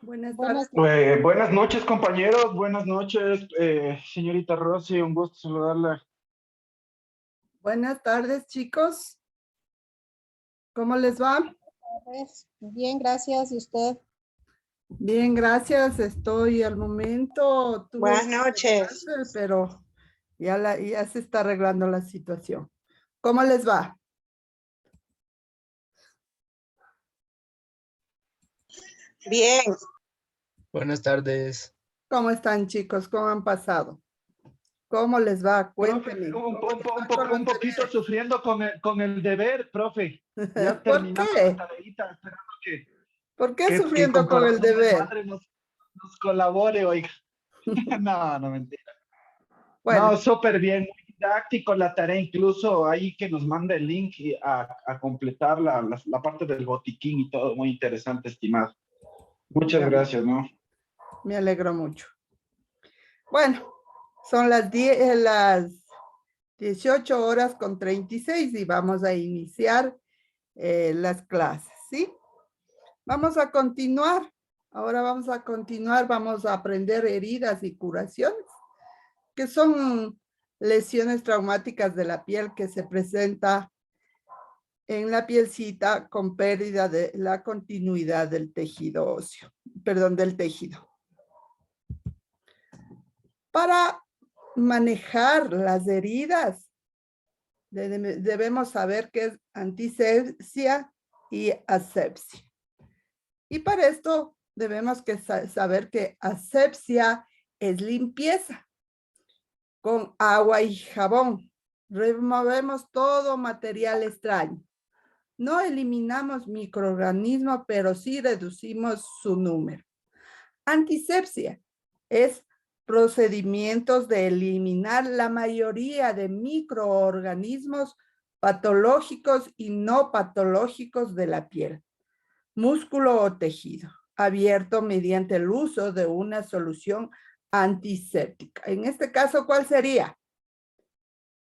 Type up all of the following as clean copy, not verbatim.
Buenas tardes. Buenas noches, compañeros. Buenas noches, señorita Rosy. Un gusto saludarla. Buenas tardes, chicos. ¿Cómo les va? Bien, gracias. ¿Y usted? Bien, gracias. Estoy al momento. Buenas noches. Pero ya se está arreglando la situación. ¿Cómo les va? Bien. Buenas tardes. ¿Cómo están, chicos? ¿Cómo han pasado? ¿Cómo les va? Profe, Cuéntenme. un poquito sufriendo con el deber, profe. Ya ¿Por terminando qué? la tareita, esperando ¿Por qué que sufriendo con el corazón de deber? madre nos colabore, oiga. No, mentira. Bueno, No, súper bien, muy didáctico la tarea, incluso ahí que nos manda el link a completar la parte del botiquín y todo, muy interesante, estimado. Muchas gracias, ¿no? me alegro mucho. Bueno, son las 18:36 y vamos a iniciar las clases, ¿sí? Vamos a continuar. Ahora vamos a continuar, vamos a aprender heridas y curaciones, que son lesiones traumáticas de la piel que se presenta en la pielcita con pérdida de la continuidad del tejido óseo, perdón, del tejido. Para manejar las heridas, debemos saber qué es antisepsia y asepsia. Y para esto debemos saber que asepsia es limpieza con agua y jabón. Removemos todo material extraño. No eliminamos microorganismos, pero sí reducimos su número. Antisepsia es procedimientos de eliminar la mayoría de microorganismos patológicos y no patológicos de la piel, músculo o tejido, abierto mediante el uso de una solución antiséptica. En este caso, ¿cuál sería?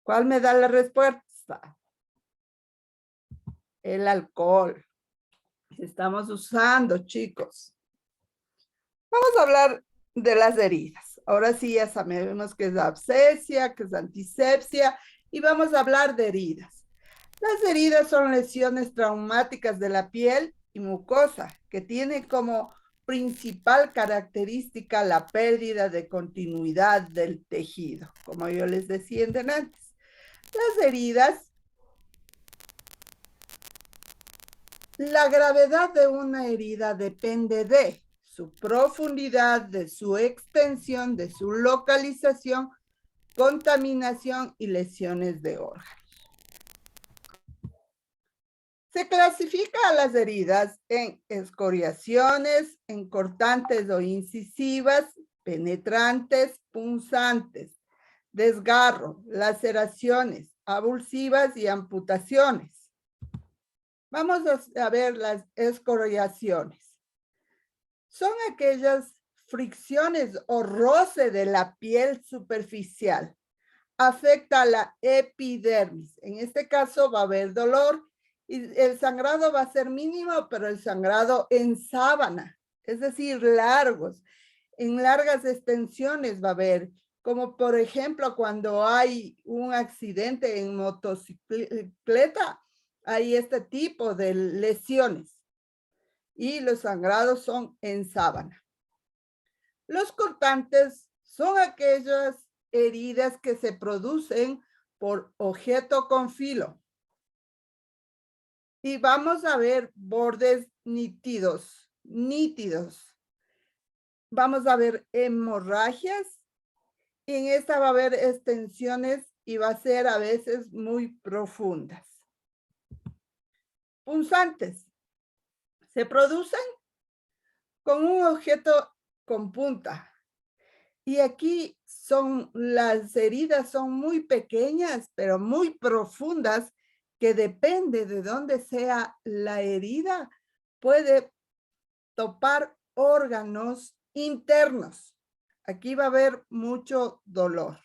¿Cuál me da la respuesta? El alcohol. Estamos usando, chicos. Vamos a hablar de las heridas. Ahora sí ya sabemos que es asepsia, que es antisepsia, y vamos a hablar de heridas. Las heridas son lesiones traumáticas de la piel y mucosa que tienen como principal característica la pérdida de continuidad del tejido, como yo les decía antes. Las heridas, la gravedad de una herida depende de su profundidad, de su extensión, de su localización, contaminación y lesiones de órganos. Se clasifica a las heridas en escoriaciones, en cortantes o incisivas, penetrantes, punzantes, desgarro, laceraciones, abulsivas y amputaciones. Vamos a ver las escoriaciones. Son aquellas fricciones o roce de la piel superficial. Afecta a la epidermis. En este caso va a haber dolor y el sangrado va a ser mínimo, pero el sangrado en sábana, es decir, largos, en largas extensiones va a haber, como por ejemplo cuando hay un accidente en motocicleta, hay este tipo de lesiones y los sangrados son en sábana. Los cortantes son aquellas heridas que se producen por objeto con filo. Y vamos a ver bordes nítidos. Vamos a ver hemorragias. Y en esta va a haber extensiones y va a ser a veces muy profundas. Punzantes. Se producen con un objeto con punta. Y aquí las heridas son muy pequeñas, pero muy profundas, que depende de dónde sea la herida, puede topar órganos internos. Aquí va a haber mucho dolor.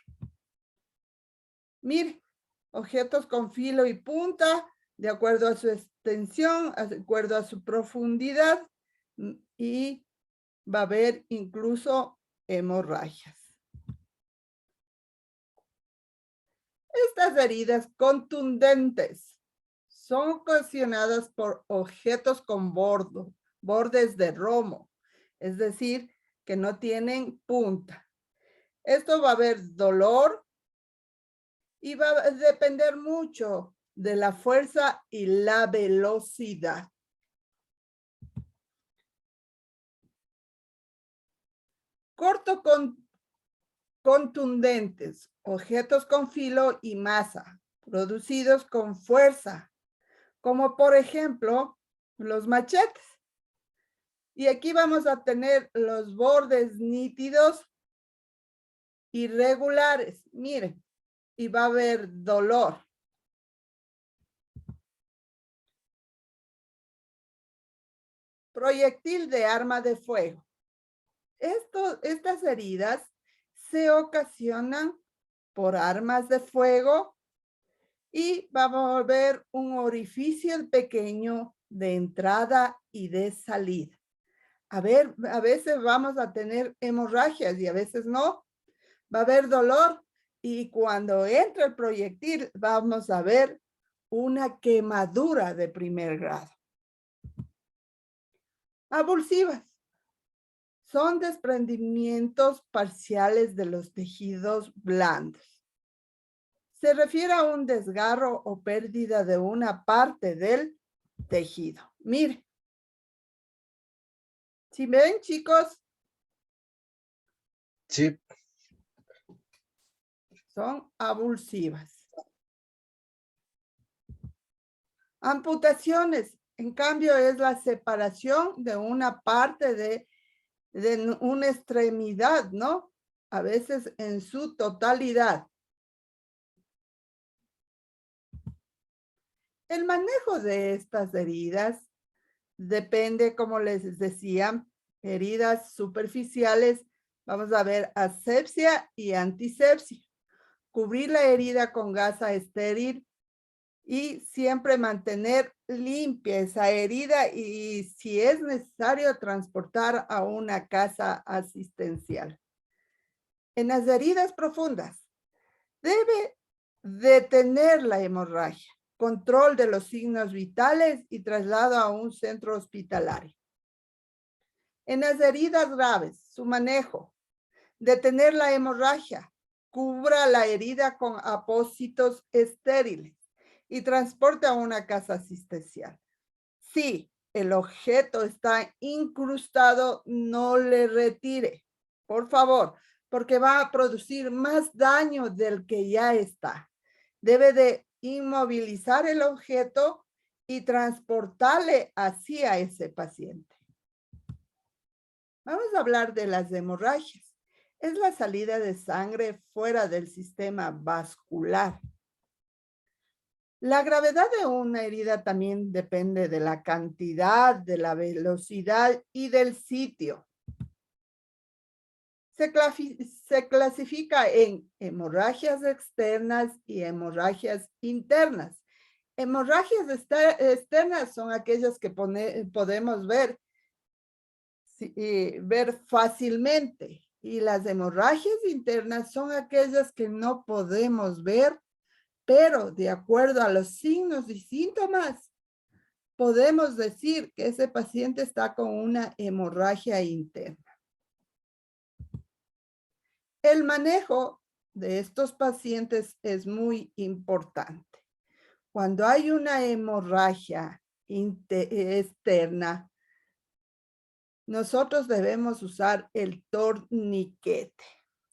Mire, objetos con filo y punta de acuerdo a su extensión, de acuerdo a su profundidad, y va a haber incluso hemorragias. Estas heridas contundentes son ocasionadas por objetos con bordes de romo, es decir, que no tienen punta. Esto va a haber dolor y va a depender mucho de la fuerza y la velocidad. Contundentes, objetos con filo y masa, producidos con fuerza, como por ejemplo los machetes. Y aquí vamos a tener los bordes nítidos, irregulares, miren, y va a haber dolor. Proyectil de arma de fuego. Estas heridas se ocasionan por armas de fuego y vamos a ver un orificio pequeño de entrada y de salida. A veces vamos a tener hemorragias y a veces no. Va a haber dolor y cuando entra el proyectil vamos a ver una quemadura de primer grado. Abulsivas. Son desprendimientos parciales de los tejidos blandos. Se refiere a un desgarro o pérdida de una parte del tejido. Mire. ¿Sí ven, chicos? Sí. Son abulsivas. Amputaciones, en cambio, es la separación de una parte de una extremidad, ¿no? A veces en su totalidad. El manejo de estas heridas depende, como les decía, heridas superficiales. Vamos a ver asepsia y antisepsia. Cubrir la herida con gasa estéril y siempre mantener limpia esa herida y si es necesario transportar a una casa asistencial. En las heridas profundas debe detener la hemorragia, control de los signos vitales y traslado a un centro hospitalario. En las heridas graves, su manejo, detener la hemorragia, cubra la herida con apósitos estériles y transporte a una casa asistencial. Si el objeto está incrustado, no le retire, por favor, porque va a producir más daño del que ya está. Debe de inmovilizar el objeto y transportarle así a ese paciente. Vamos a hablar de las hemorragias. Es la salida de sangre fuera del sistema vascular. La gravedad de una herida también depende de la cantidad, de la velocidad y del sitio. Se clasifica en hemorragias externas y hemorragias internas. Hemorragias externas son aquellas que podemos ver fácilmente. Y las hemorragias internas son aquellas que no podemos ver, pero de acuerdo a los signos y síntomas, podemos decir que ese paciente está con una hemorragia interna. El manejo de estos pacientes es muy importante. Cuando hay una hemorragia externa, nosotros debemos usar el torniquete.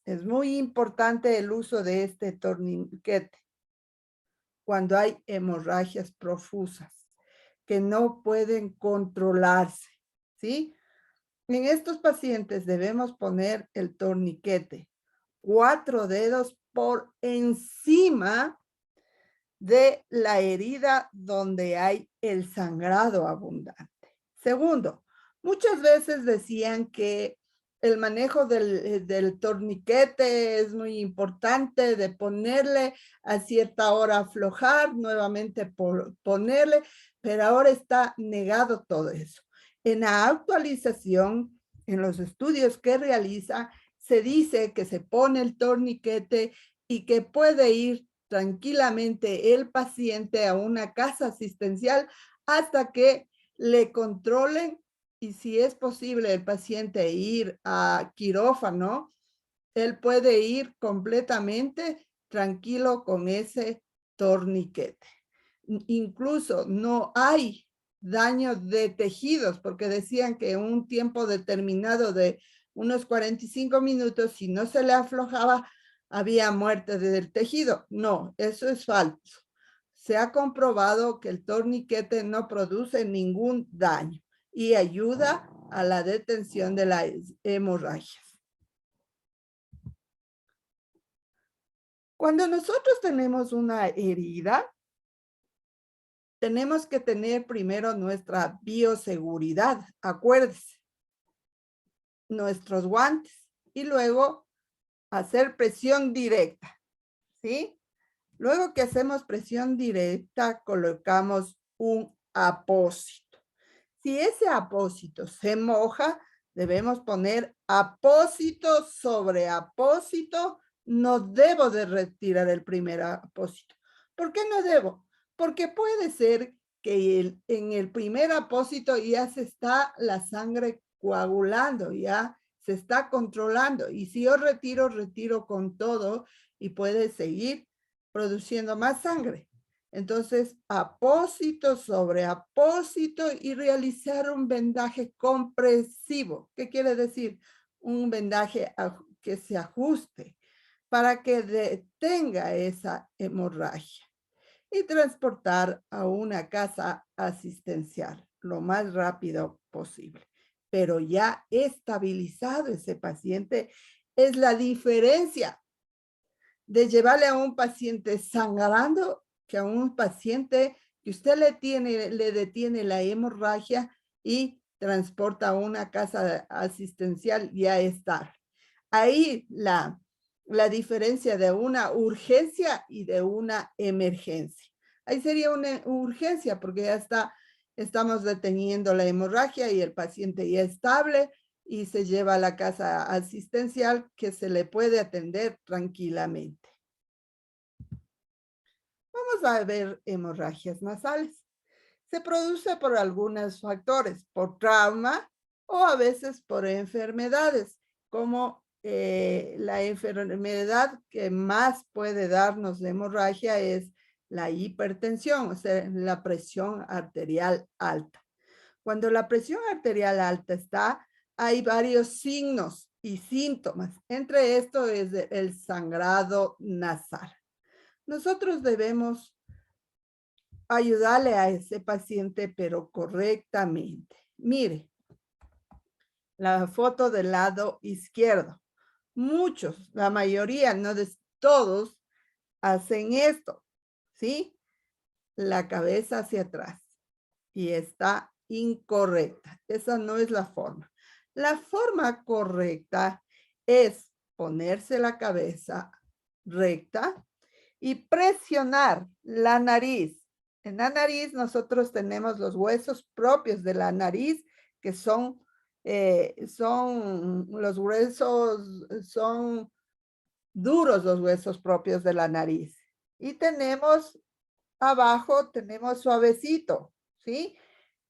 Es muy importante el uso de este torniquete cuando hay hemorragias profusas que no pueden controlarse, ¿sí? En estos pacientes debemos poner el torniquete 4 dedos por encima de la herida donde hay el sangrado abundante. Segundo, muchas veces decían que el manejo del torniquete es muy importante, de ponerle a cierta hora, aflojar, nuevamente ponerle, pero ahora está negado todo eso. En la actualización, en los estudios que realiza, se dice que se pone el torniquete y que puede ir tranquilamente el paciente a una casa asistencial hasta que le controlen, y si es posible el paciente ir a quirófano, él puede ir completamente tranquilo con ese torniquete. Incluso no hay daño de tejidos, porque decían que un tiempo determinado de unos 45 minutos, si no se le aflojaba, había muerte del tejido. No, eso es falso. Se ha comprobado que el torniquete no produce ningún daño y ayuda a la detención de las hemorragias. Cuando nosotros tenemos una herida, tenemos que tener primero nuestra bioseguridad, acuérdese, nuestros guantes y luego hacer presión directa, ¿sí? Luego que hacemos presión directa, colocamos un apósito. Si ese apósito se moja, debemos poner apósito sobre apósito. No debo de retirar el primer apósito. ¿Por qué no debo? Porque puede ser que en el primer apósito ya se está la sangre coagulando, ya se está controlando. Y si yo retiro con todo y puede seguir produciendo más sangre. Entonces, apósito sobre apósito y realizar un vendaje compresivo. ¿Qué quiere decir? Un vendaje que se ajuste para que detenga esa hemorragia y transportar a una casa asistencial lo más rápido posible. Pero ya estabilizado ese paciente, es la diferencia de llevarle a un paciente sangrando que a un paciente que usted le detiene la hemorragia y transporta a una casa asistencial ya está. Ahí la diferencia de una urgencia y de una emergencia. Ahí sería una urgencia porque ya estamos deteniendo la hemorragia y el paciente ya estable y se lleva a la casa asistencial que se le puede atender tranquilamente. Vamos a ver hemorragias nasales. Se produce por algunos factores, por trauma o a veces por enfermedades, como la enfermedad que más puede darnos hemorragia es la hipertensión, o sea, la presión arterial alta. Cuando la presión arterial alta está, hay varios signos y síntomas. Entre estos es el sangrado nasal. Nosotros debemos ayudarle a ese paciente, pero correctamente. Mire, la foto del lado izquierdo. Muchos, la mayoría, no de todos, hacen esto, ¿sí? La cabeza hacia atrás y está incorrecta. Esa no es la forma. La forma correcta es ponerse la cabeza recta y presionar la nariz. En la nariz nosotros tenemos los huesos propios de la nariz que son los huesos, son duros los huesos propios de la nariz. Y tenemos abajo, tenemos suavecito, ¿sí?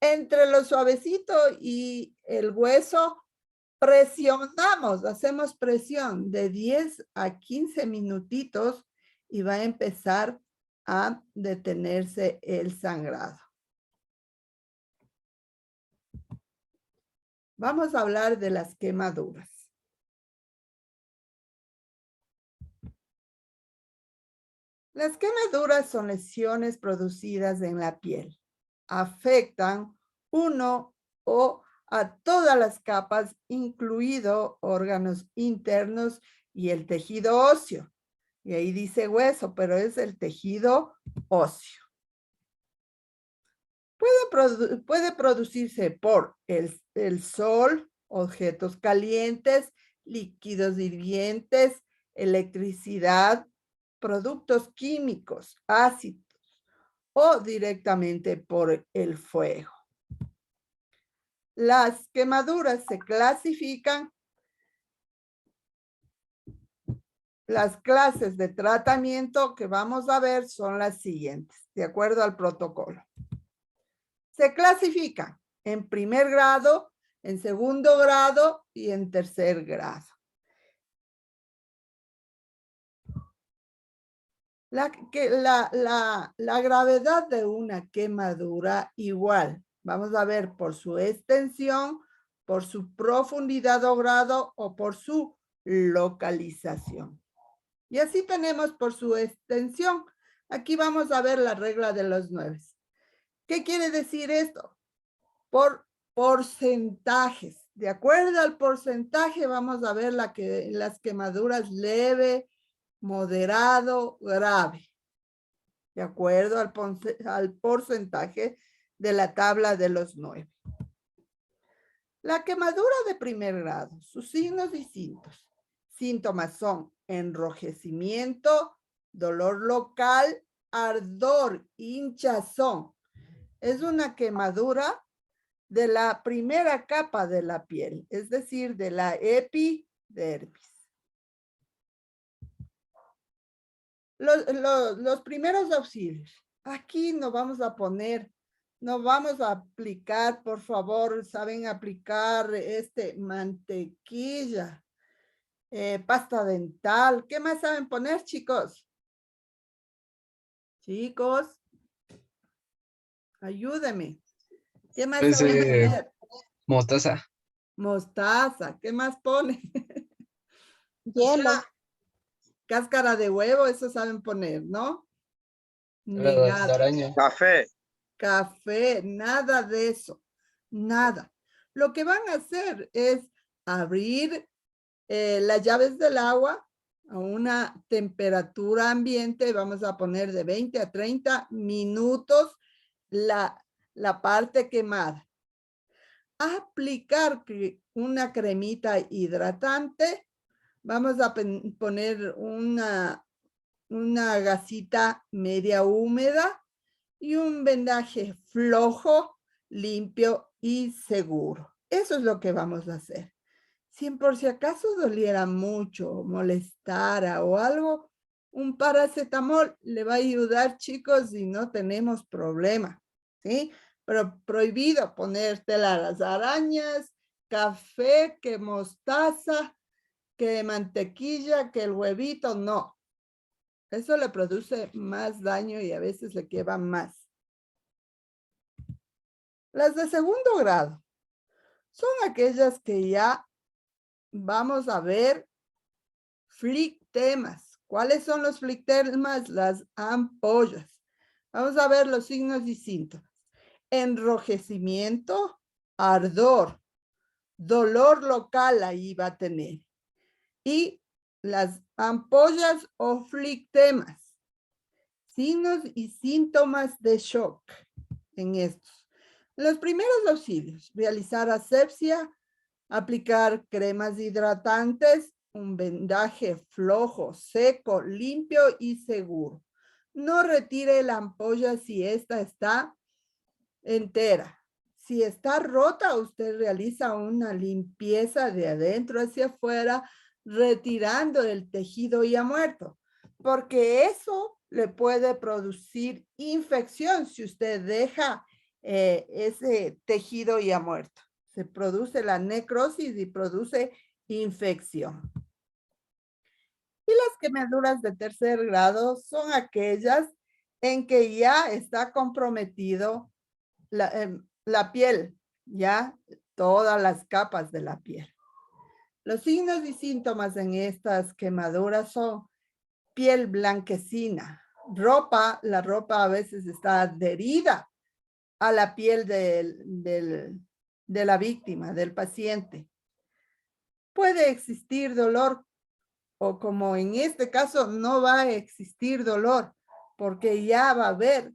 Entre lo suavecito y el hueso, presionamos, hacemos presión de 10 a 15 minutitos y va a empezar a detenerse el sangrado. Vamos a hablar de las quemaduras. Las quemaduras son lesiones producidas en la piel. Afectan uno o a todas las capas, incluido órganos internos y el tejido óseo. Y ahí dice hueso, pero es el tejido óseo. Puede producirse por el sol, objetos calientes, líquidos hirvientes, electricidad, productos químicos, ácidos o directamente por el fuego. Las quemaduras se clasifican. Las clases de tratamiento que vamos a ver son las siguientes, de acuerdo al protocolo. Se clasifican en primer grado, en segundo grado y en tercer grado. La gravedad de una quemadura igual. Vamos a ver por su extensión, por su profundidad o grado o por su localización. Y así tenemos por su extensión. Aquí vamos a ver la regla de los 9. ¿Qué quiere decir esto? Por porcentajes. De acuerdo al porcentaje vamos a ver las quemaduras leve, moderado, grave. De acuerdo al porcentaje de la tabla de los 9. La quemadura de primer grado, sus signos distintos. Síntomas son enrojecimiento, dolor local, ardor, hinchazón. Es una quemadura de la primera capa de la piel, es decir, de la epidermis. Los primeros auxilios. Aquí no vamos a aplicar, por favor, saben aplicar mantequilla. Pasta dental. ¿Qué más saben poner, chicos? Chicos, ayúdenme. ¿Qué más saben poner? Mostaza. Mostaza. ¿Qué más ponen? Hielo. Cáscara de huevo, eso saben poner, ¿no? De Negado. araña. Café. Café, nada de eso. Nada. Lo que van a hacer es abrir las llaves del agua a una temperatura ambiente, vamos a poner de 20 a 30 minutos la parte quemada. Aplicar una cremita hidratante, vamos a poner una gasita media húmeda y un vendaje flojo, limpio y seguro. Eso es lo que vamos a hacer. Si por si acaso doliera mucho, molestara o algo, un paracetamol le va a ayudar, chicos, y no tenemos problema, ¿sí? Pero prohibido ponerte las arañas, café, que mostaza, que mantequilla, que el huevito, no. Eso le produce más daño y a veces le quema más. Las de segundo grado son aquellas que ya vamos a ver flictemas. ¿Cuáles son los flictemas? Las ampollas. Vamos a ver los signos distintos. Enrojecimiento, ardor, dolor local ahí va a tener. Y las ampollas o flictemas. Signos y síntomas de shock en estos. Los primeros auxilios, realizar asepsia, aplicar cremas hidratantes, un vendaje flojo, seco, limpio y seguro. No retire la ampolla si esta está entera. Si está rota, usted realiza una limpieza de adentro hacia afuera, retirando el tejido ya muerto, porque eso le puede producir infección si usted deja ese tejido ya muerto. Se produce la necrosis y produce infección. Y las quemaduras de tercer grado son aquellas en que ya está comprometido la piel, ya todas las capas de la piel. Los signos y síntomas en estas quemaduras son piel blanquecina, la ropa a veces está adherida a la piel de la víctima, del paciente. Puede existir dolor o como en este caso no va a existir dolor porque ya va a haber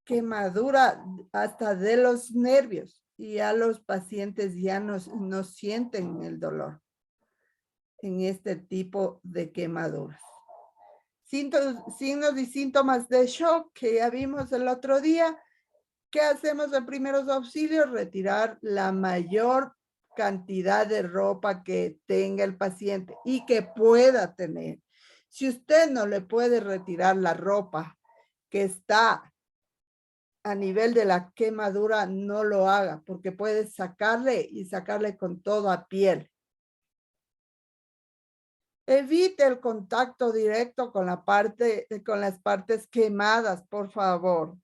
quemadura hasta de los nervios y ya los pacientes ya no sienten el dolor en este tipo de quemaduras. Signos y síntomas de shock que ya vimos el otro día. ¿Qué hacemos en primeros auxilios? Retirar la mayor cantidad de ropa que tenga el paciente y que pueda tener. Si usted no le puede retirar la ropa que está a nivel de la quemadura, no lo haga, porque puede sacarle con toda piel. Evite el contacto directo con las partes quemadas, por favor.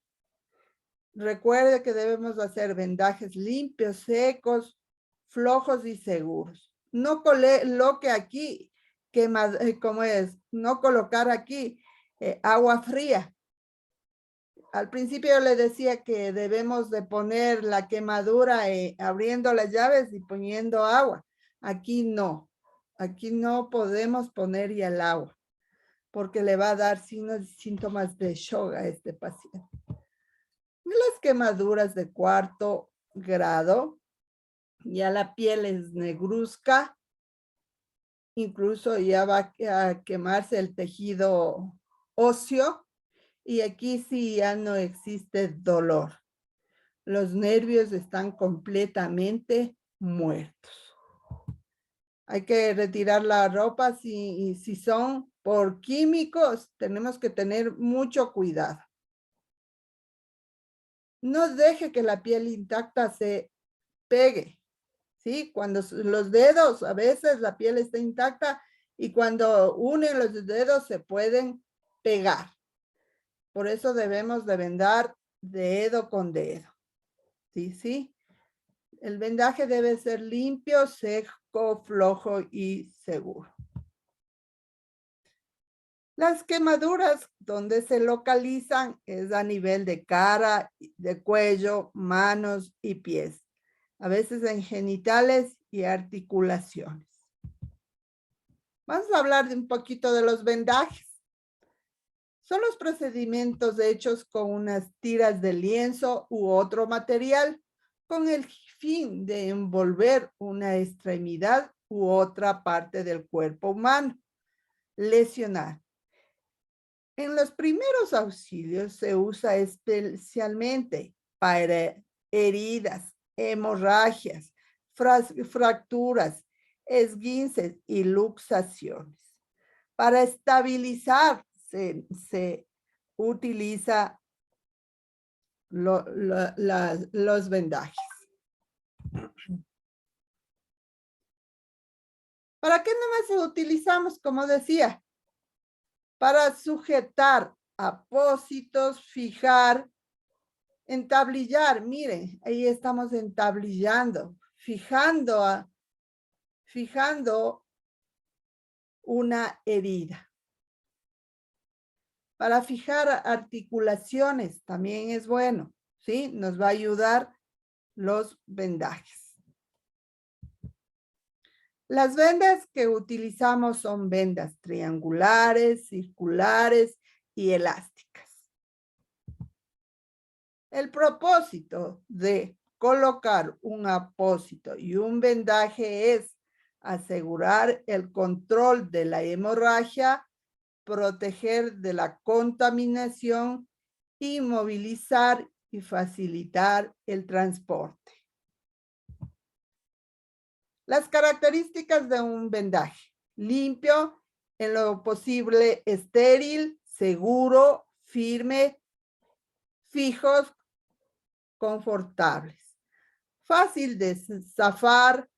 Recuerde que debemos hacer vendajes limpios, secos, flojos y seguros. No coloque aquí, no colocar aquí agua fría. Al principio yo le decía que debemos de poner la quemadura abriendo las llaves y poniendo agua. Aquí no podemos poner ya el agua porque le va a dar signos y síntomas de shock a este paciente. Las quemaduras de 4º grado, ya la piel es negruzca, incluso ya va a quemarse el tejido óseo y aquí sí ya no existe dolor. Los nervios están completamente muertos. Hay que retirar la ropa si son por químicos, tenemos que tener mucho cuidado. No deje que la piel intacta se pegue, ¿sí? Cuando los dedos, a veces la piel está intacta y cuando unen los dedos se pueden pegar. Por eso debemos de vendar dedo con dedo, ¿sí? El vendaje debe ser limpio, seco, flojo y seguro. Las quemaduras donde se localizan es a nivel de cara, de cuello, manos y pies. A veces en genitales y articulaciones. Vamos a hablar de un poquito de los vendajes. Son los procedimientos hechos con unas tiras de lienzo u otro material con el fin de envolver una extremidad u otra parte del cuerpo humano. Lesionar. En los primeros auxilios se usa especialmente para heridas, hemorragias, fracturas, esguinces y luxaciones. Para estabilizar se utiliza los vendajes. ¿Para qué nomás utilizamos? Como decía, para sujetar apósitos, fijar, entablillar. Miren, ahí estamos entablillando, fijando una herida. Para fijar articulaciones también es bueno, ¿sí? Nos va a ayudar los vendajes. Las vendas que utilizamos son vendas triangulares, circulares y elásticas. El propósito de colocar un apósito y un vendaje es asegurar el control de la hemorragia, proteger de la contaminación, inmovilizar y facilitar el transporte. Las características de un vendaje: limpio, en lo posible estéril, seguro, firme, fijos, confortables. Fácil de zafar,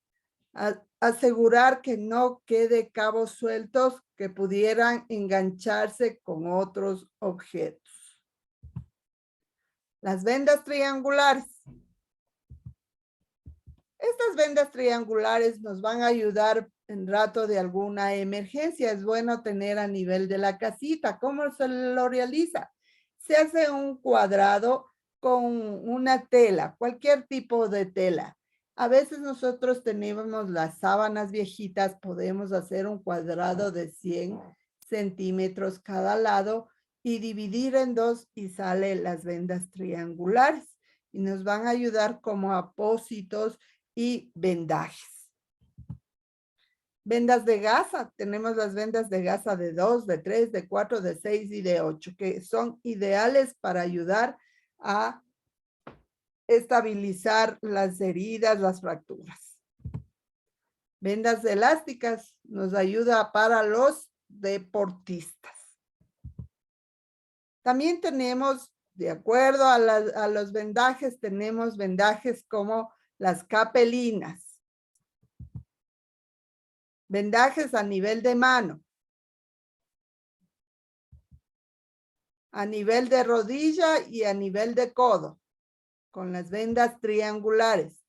asegurar que no quede cabos sueltos que pudieran engancharse con otros objetos. Las vendas triangulares. Estas vendas triangulares nos van a ayudar en rato de alguna emergencia. Es bueno tener a nivel de la casita. ¿Cómo se lo realiza? Se hace un cuadrado con una tela, cualquier tipo de tela. A veces nosotros tenemos las sábanas viejitas, podemos hacer un cuadrado de 100 centímetros cada lado y dividir en dos y sale las vendas triangulares y nos van a ayudar como apósitos y vendajes. Vendas de gasa, tenemos las vendas de gasa de 2, de 3, de 4, de 6 y de 8, que son ideales para ayudar a estabilizar las heridas, las fracturas. Vendas elásticas nos ayuda para los deportistas. También tenemos, de acuerdo a los vendajes, tenemos vendajes como las capelinas. Vendajes a nivel de mano. A nivel de rodilla y a nivel de codo. Con las vendas triangulares.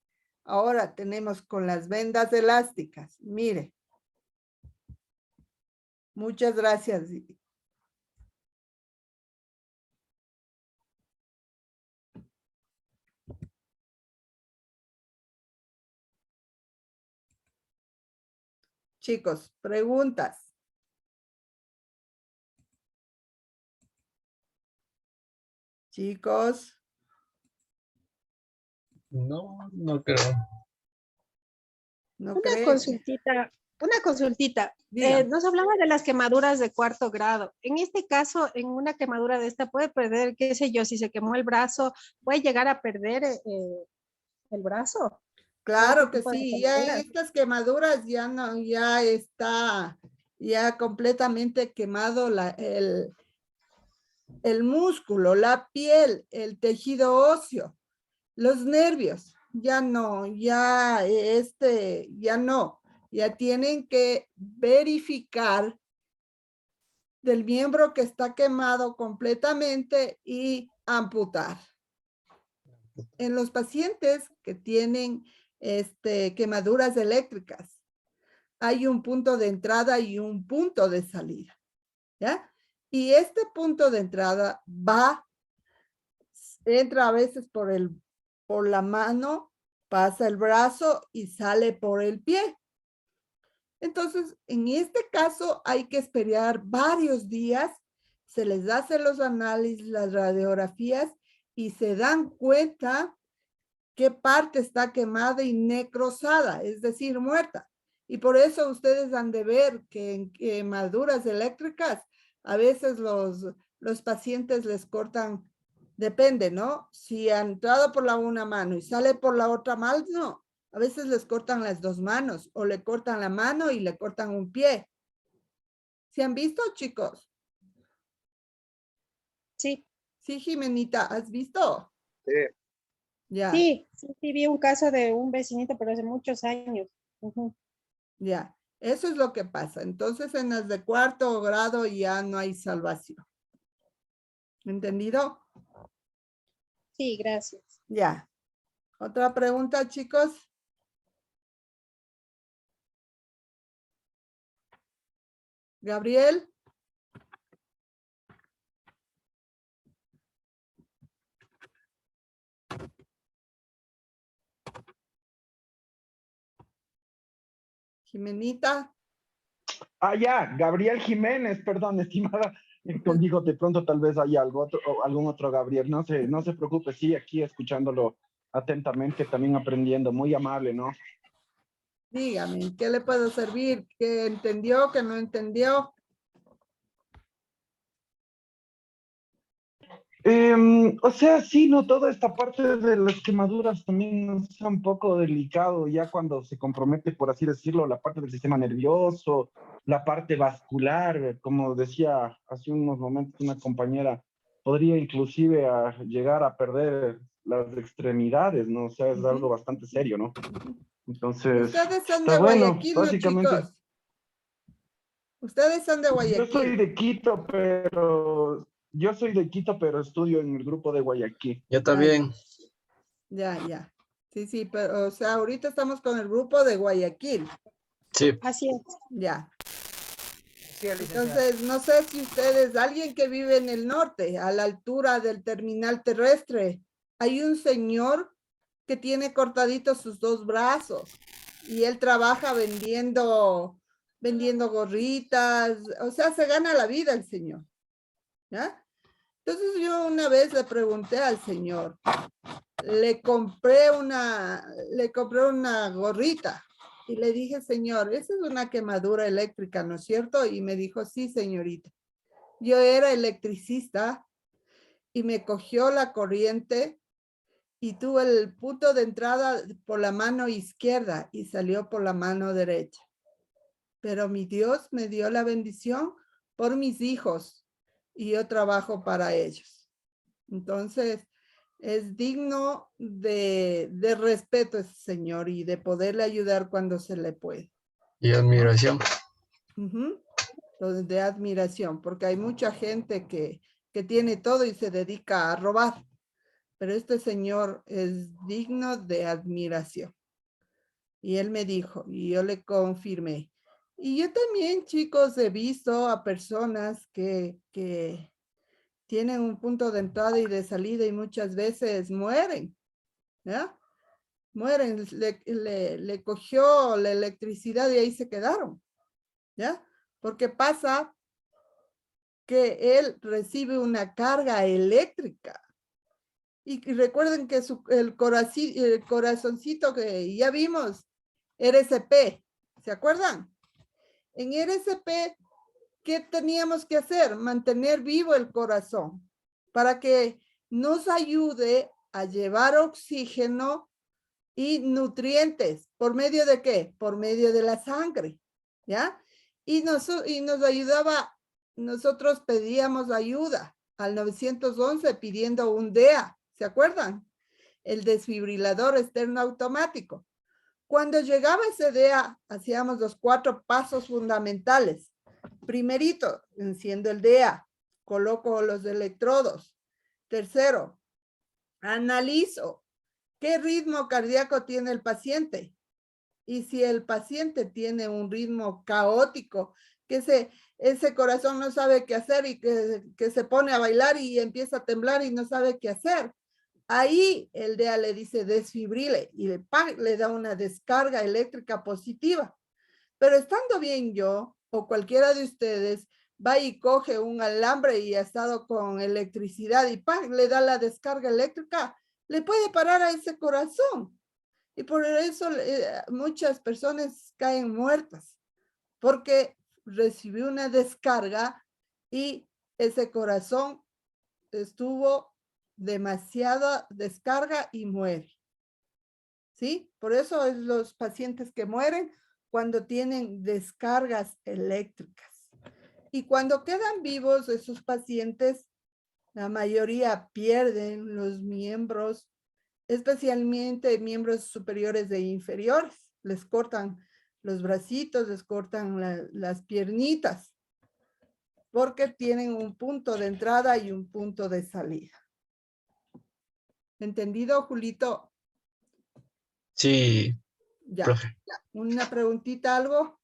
Ahora tenemos con las vendas elásticas. Mire. Muchas gracias. Chicos, preguntas. Chicos. No, no creo. ¿No Una creen? consultita. Diga. Nos hablaba de las quemaduras de 4º grado. En este caso, en una quemadura de esta, puede perder, qué sé yo, si se quemó el brazo, puede llegar a perder el brazo. Claro Ese que tipo de sí, ya quemaduras. estas quemaduras ya no, ya está ya completamente quemado el músculo, la piel, el tejido óseo, los nervios, ya no, ya ya no, ya tienen que verificar del miembro que está quemado completamente y amputar. En los pacientes que tienen quemaduras eléctricas, hay un punto de entrada y un punto de salida, ¿ya? Y este punto de entrada entra a veces por la mano, pasa el brazo y sale por el pie. Entonces, en este caso hay que esperar varios días, se les hace los análisis, las radiografías y se dan cuenta qué parte está quemada y necrosada, es decir, muerta. Y por eso ustedes han de ver que en quemaduras eléctricas a veces los pacientes les cortan, depende, ¿no? Si han entrado por una mano y sale por la otra mano, a veces les cortan las dos manos o le cortan la mano y le cortan un pie. ¿Se han visto, chicos? Sí, Sí, Jimenita, ¿has visto? Sí. Ya. sí, vi un caso de un vecinito, pero hace muchos años. Ujú. Ya, eso es lo que pasa. Entonces, en las de 4º grado ya no hay salvación. ¿Entendido? Sí, gracias. Ya. ¿Otra pregunta, chicos? Gabriel. Jimenita. Ah, ya, Gabriel Jiménez, perdón, estimada. Conmigo de pronto tal vez haya algún otro Gabriel. No se preocupe, sí, aquí escuchándolo atentamente, también aprendiendo. Muy amable, ¿no? Dígame, ¿qué le puedo servir? ¿Qué entendió? ¿Qué no entendió? O sea, sí, no, toda esta parte de las quemaduras también es un poco delicado ya cuando se compromete, por así decirlo, la parte del sistema nervioso, la parte vascular, como decía hace unos momentos una compañera, podría inclusive llegar a perder las extremidades, ¿no? O sea, es algo bastante serio, ¿no? Entonces, Ustedes son está de bueno, Guayaquil, ¿no, básicamente. chicos? Ustedes son de Yo soy Guayaquil. de Quito, estudio en el grupo de Guayaquil. Yo también. Ya. Sí, sí, pero, o sea, ahorita estamos con el grupo de Guayaquil. Sí. Así es. Ya. Sí, licenciada. Entonces, no sé si ustedes, alguien que vive en el norte, a la altura del terminal terrestre, hay un señor que tiene cortaditos sus dos brazos y él trabaja vendiendo gorritas, o sea, se gana la vida el señor, ¿ya? Entonces yo una vez le pregunté al señor, le compré una gorrita y le dije, señor, esa es una quemadura eléctrica, ¿no es cierto? Y me dijo, sí, señorita. Yo era electricista y me cogió la corriente y tuve el punto de entrada por la mano izquierda y salió por la mano derecha. Pero mi Dios me dio la bendición por mis hijos y yo trabajo para ellos. Entonces, es digno de respeto ese señor y de poderle ayudar cuando se le puede. Y admiración. Ujú. Entonces, de admiración, porque hay mucha gente que tiene todo y se dedica a robar. Pero este señor es digno de admiración. Y él me dijo, y yo le confirmé. Y yo también, chicos, he visto a personas que tienen un punto de entrada y de salida y muchas veces mueren, ¿ya? Mueren, le cogió la electricidad y ahí se quedaron, ¿ya? Porque pasa que él recibe una carga eléctrica. Y recuerden que el corazoncito que ya vimos, RCP, ¿se acuerdan? En RCP, ¿qué teníamos que hacer? Mantener vivo el corazón para que nos ayude a llevar oxígeno y nutrientes. ¿Por medio de qué? Por medio de la sangre, ¿ya? Y nos ayudaba, nosotros pedíamos ayuda al 911 pidiendo un DEA, ¿se acuerdan? El desfibrilador externo automático. Cuando llegaba ese DEA, hacíamos los 4 pasos fundamentales. Primerito, enciendo el DEA, coloco los electrodos. Tercero, analizo qué ritmo cardíaco tiene el paciente. Y si el paciente tiene un ritmo caótico, que ese corazón no sabe qué hacer y que se pone a bailar y empieza a temblar y no sabe qué hacer, ahí el DEA le dice desfibrile y le da una descarga eléctrica positiva. Pero estando bien yo o cualquiera de ustedes va y coge un alambre y ha estado con electricidad y le da la descarga eléctrica, le puede parar a ese corazón. Y por eso muchas personas caen muertas porque recibió una descarga y ese corazón estuvo demasiada descarga y muere. ¿Sí? Por eso es los pacientes que mueren cuando tienen descargas eléctricas. Y cuando quedan vivos esos pacientes, la mayoría pierden los miembros, especialmente miembros superiores e inferiores. Les cortan los bracitos, les cortan las piernitas, porque tienen un punto de entrada y un punto de salida. ¿Entendido, Julito? Sí, Ya. profe. ¿Una preguntita, algo?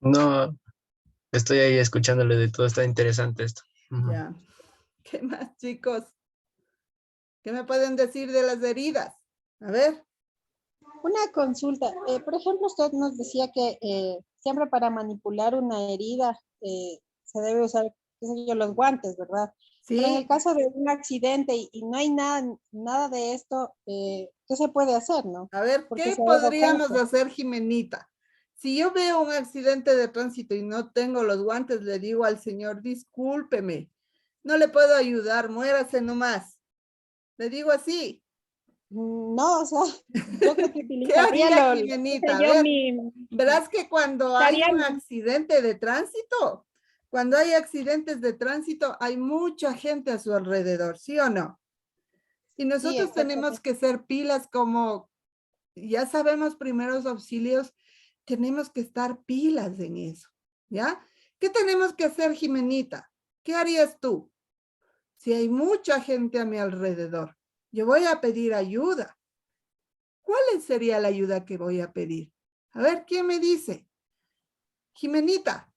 No, estoy ahí escuchándole de todo, está interesante esto. Ujú. Ya. ¿Qué más, chicos? ¿Qué me pueden decir de las heridas? A ver. Una consulta. Por ejemplo, usted nos decía que siempre para manipular una herida se debe usar, qué sé yo, los guantes, ¿verdad? Pero en el Sí. caso de un accidente y no hay nada de esto, ¿qué se puede hacer, no? A ver, Porque ¿qué se ha dado podríamos caso. hacer, Jimenita? Si yo veo un accidente de tránsito y no tengo los guantes, le digo al señor, discúlpeme, no le puedo ayudar, muérase nomás. Le digo así. No, o sea, yo creo que ¿Qué utilizaría haría, qué sé Jimenita? A yo, ver, verás que cuando hay daría un accidente de tránsito, cuando hay accidentes de tránsito, hay mucha gente a su alrededor, ¿sí o no? Y sí, nosotros tenemos exactamente. que ser pilas como, ya sabemos primeros auxilios, tenemos que estar pilas en eso, ¿ya? ¿Qué tenemos que hacer, Jimenita? ¿Qué harías tú? Si hay mucha gente a mi alrededor, yo voy a pedir ayuda. ¿Cuál sería la ayuda que voy a pedir? A ver, ¿quién me dice? Jimenita.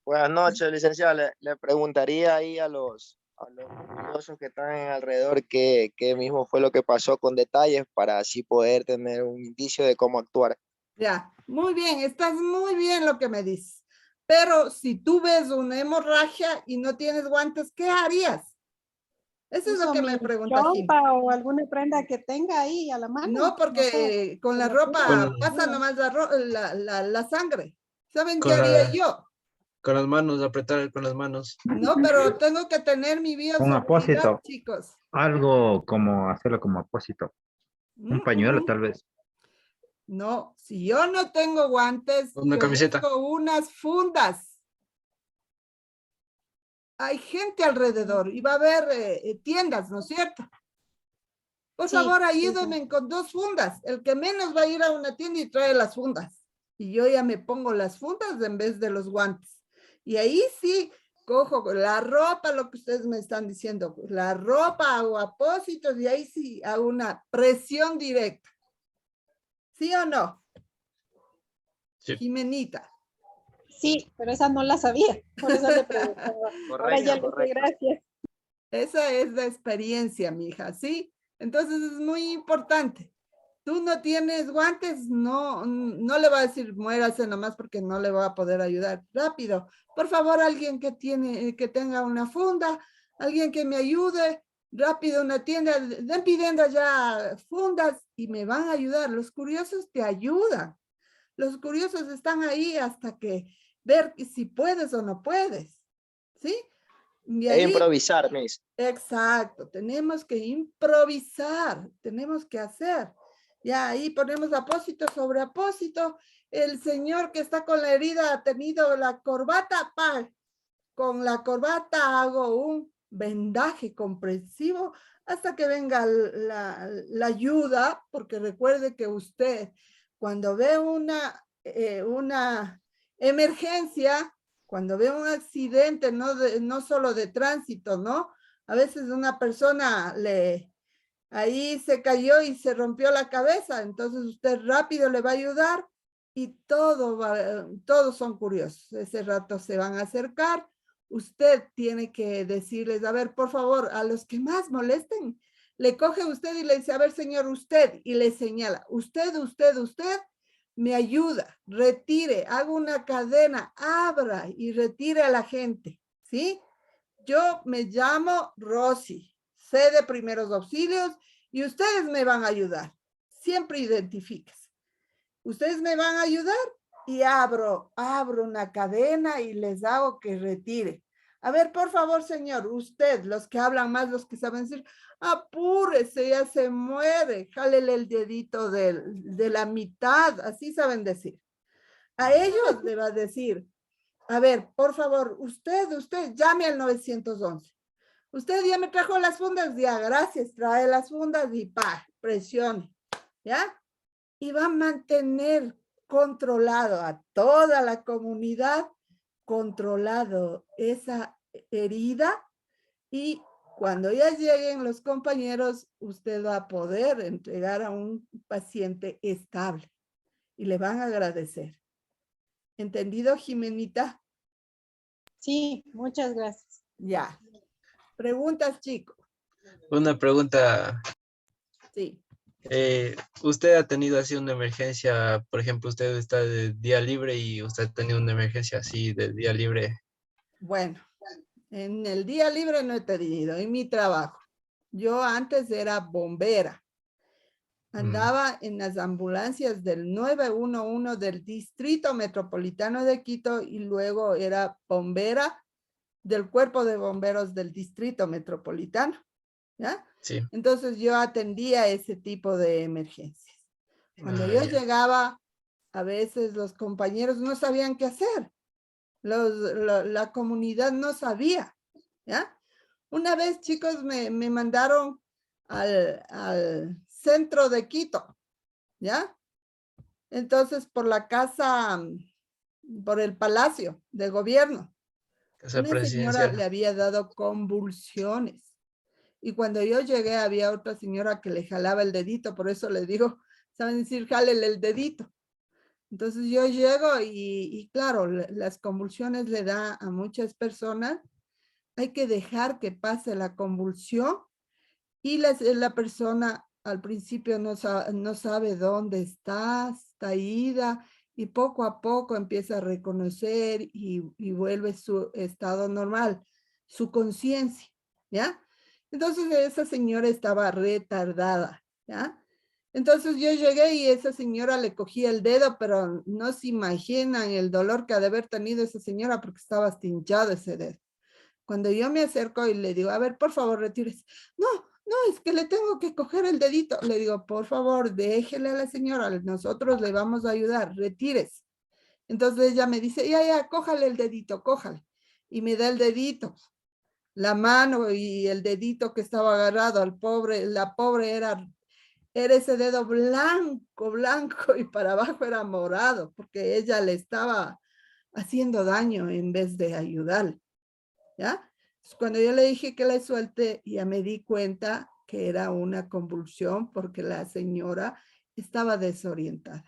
Buenas noches, licenciado. Le preguntaría ahí a los curiosos que están alrededor qué mismo fue lo que pasó con detalles para así poder tener un indicio de cómo actuar. Ya, muy bien, estás muy bien lo que me dices. Pero si tú ves una hemorragia y no tienes guantes, ¿qué harías? Eso es lo Uso que mi me pregunta Jim. chompa o alguna prenda que tenga ahí a la mano. No, sé, porque con la me la ropa puse. pasa nomás la sangre. ¿Saben qué Con haría la, yo? con las manos, apretar con las manos. No, pero tengo que tener mi Un bioseguridad, apósito, chicos. algo como hacerlo como apósito. Mm, Un pañuelo mm. tal vez. No, si yo no tengo guantes, Una yo camiseta. busco unas fundas. Hay gente alrededor y va a haber tiendas, ¿no es cierto? Por Sí, favor, sí, sí. ayúdenme con 2 fundas. El que menos va a ir a una tienda y trae las fundas. Y yo ya me pongo las fundas en vez de los guantes. Y ahí sí cojo la ropa, lo que ustedes me están diciendo, la ropa, hago apósitos y ahí sí hago una presión directa. ¿Sí o no? Sí. Jimenita. Sí, pero esa no la sabía, por eso le preguntaba. Ahora ya le sé, Correcto. gracias. Esa es la experiencia, mija, ¿sí? Entonces es muy importante. Tú no tienes guantes, no le va a decir muérase nomás porque no le va a poder ayudar. Rápido, por favor, alguien que tenga una funda, alguien que me ayude, rápido, una tienda, den pidiendo ya fundas y me van a ayudar. Los curiosos te ayudan. Los curiosos están ahí hasta que ver si puedes o no puedes, ¿sí? Y E ahí, improvisar, Miss. exacto, tenemos que improvisar, tenemos que hacer. Ya ahí ponemos apósito sobre apósito. El señor que está con la herida ha tenido la corbata, con la corbata hago un vendaje comprensivo hasta que venga la ayuda, porque recuerde que usted cuando ve una emergencia, cuando ve un accidente, no solo de tránsito, ¿no? A veces una persona ahí se cayó y se rompió la cabeza, entonces usted rápido le va a ayudar y todos son curiosos. Ese rato se van a acercar. Usted tiene que decirles, a ver, por favor, a los que más molesten, le coge usted y le dice, a ver, señor, usted, y le señala, usted, me ayuda, retire, haga una cadena, abra y retire a la gente, ¿sí? Yo me llamo Rosy, sé de primeros auxilios y ustedes me van a ayudar. Siempre identifíquese. Ustedes me van a ayudar y abro una cadena y les hago que retire. A ver, por favor, señor, usted, los que hablan más, los que saben decir, apúrese, ya se muere, jálele el dedito de la mitad, así saben decir. A ellos le va a decir, a ver, por favor, usted, llame al 911. Usted ya me trajo las fundas, ya, gracias, trae las fundas y presione, ¿ya? Y va a mantener controlado a toda la comunidad, controlado esa herida y cuando ya lleguen los compañeros, usted va a poder entregar a un paciente estable y le van a agradecer. ¿Entendido, Jimenita? Sí, muchas gracias. Ya. Preguntas, chicos. Una pregunta. Sí. ¿Usted ha tenido así una emergencia? Por ejemplo, usted está de día libre y usted ha tenido una emergencia así de día libre. Bueno, en el día libre no he tenido, en mi trabajo. Yo antes era bombera. Andaba en las ambulancias del 911 del Distrito Metropolitano de Quito y luego era bombera del Cuerpo de Bomberos del Distrito Metropolitano, ¿ya? Sí. Entonces yo atendía ese tipo de emergencias. Cuando yo Ya. llegaba, a veces los compañeros no sabían qué hacer. La comunidad no sabía, ¿ya? Una vez, chicos, me mandaron al centro de Quito, ¿ya? Entonces, por la casa, por el Palacio de Gobierno. Casa Una señora presidencial. le había dado convulsiones. Y cuando yo llegué, había otra señora que le jalaba el dedito, por eso le digo, ¿saben decir? Jálele el dedito. Entonces yo llego y claro, las convulsiones le da a muchas personas. Hay que dejar que pase la convulsión y la persona al principio no sabe dónde está ida y poco a poco empieza a reconocer y vuelve su estado normal, su conciencia, ¿ya? Entonces esa señora estaba retardada, ¿ya? Entonces yo llegué y esa señora le cogía el dedo, pero no se imaginan el dolor que ha de haber tenido esa señora porque estaba hasta hinchado ese dedo. Cuando yo me acerco y le digo, a ver, por favor, retírese. No, no, es que le tengo que coger el dedito. Le digo, por favor, déjele a la señora, nosotros le vamos a ayudar, retírese. Entonces ella me dice, ya, cójale el dedito, cójale. Y me da el dedito, la mano y el dedito que estaba agarrado al pobre, la pobre era ese dedo blanco, blanco y para abajo era morado, porque ella le estaba haciendo daño en vez de ayudarle, ¿ya? Cuando yo le dije que le suelte, ya me di cuenta que era una convulsión porque la señora estaba desorientada.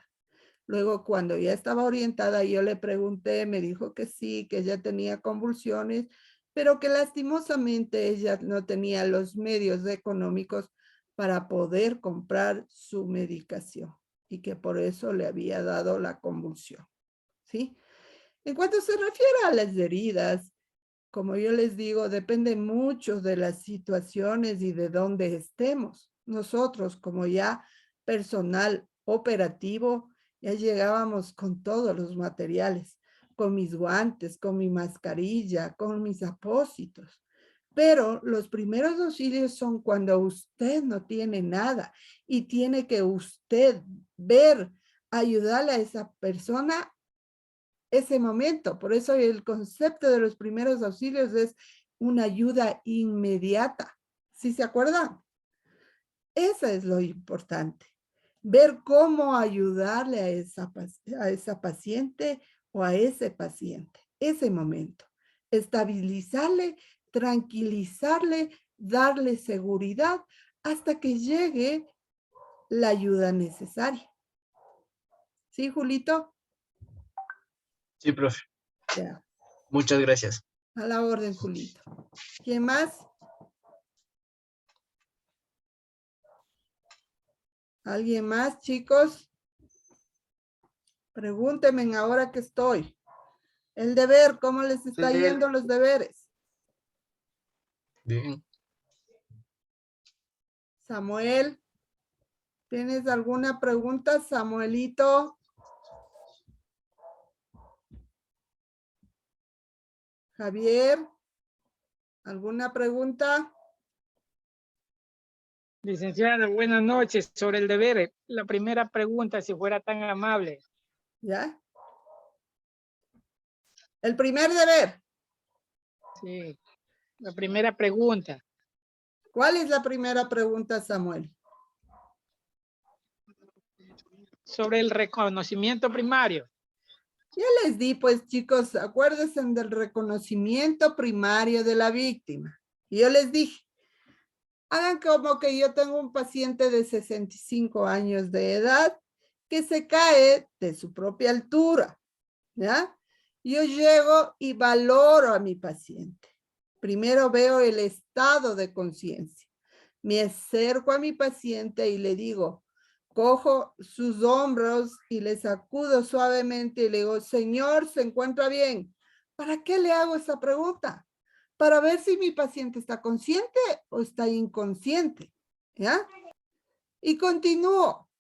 Luego, cuando ya estaba orientada, yo le pregunté, me dijo que sí, que ella tenía convulsiones, pero que lastimosamente ella no tenía los medios económicos para poder comprar su medicación y que por eso le había dado la convulsión, ¿sí? En cuanto se refiere a las heridas, como yo les digo, depende mucho de las situaciones y de dónde estemos. Nosotros, como ya personal operativo, ya llegábamos con todos los materiales, con mis guantes, con mi mascarilla, con mis apósitos. Pero los primeros auxilios son cuando usted no tiene nada y tiene que usted ver, ayudarle a esa persona ese momento. Por eso el concepto de los primeros auxilios es una ayuda inmediata. ¿Sí se acuerdan? Eso es lo importante. Ver cómo ayudarle a esa paciente o a ese paciente. Ese momento. Estabilizarle, tranquilizarle, darle seguridad hasta que llegue la ayuda necesaria. ¿Sí, Julito? Sí, profe. Ya. Muchas gracias. A la orden, Julito. ¿Quién más? ¿Alguien más, chicos? Pregúntenme ahora que estoy. El deber, ¿cómo les está yendo los deberes? Bien. Samuel, ¿tienes alguna pregunta, Samuelito? Javier, ¿alguna pregunta? Licenciada, buenas noches. Sobre el deber, la primera pregunta, si fuera tan amable. ¿Ya? El primer deber. Sí, la primera pregunta. ¿Cuál es la primera pregunta, Samuel? Sobre el reconocimiento primario. Ya les di, pues, chicos, acuérdense del reconocimiento primario de la víctima. Y yo les dije, hagan como que yo tengo un paciente de 65 años de edad que se cae de su propia altura, ¿ya? Yo llego y valoro a mi paciente. Primero veo el estado de conciencia. Me acerco a mi paciente y le digo, cojo sus hombros y le sacudo suavemente y le digo, señor, ¿se encuentra bien? ¿Para qué le hago esa pregunta? Para ver si mi paciente está consciente o está inconsciente, ¿ya? Y continúo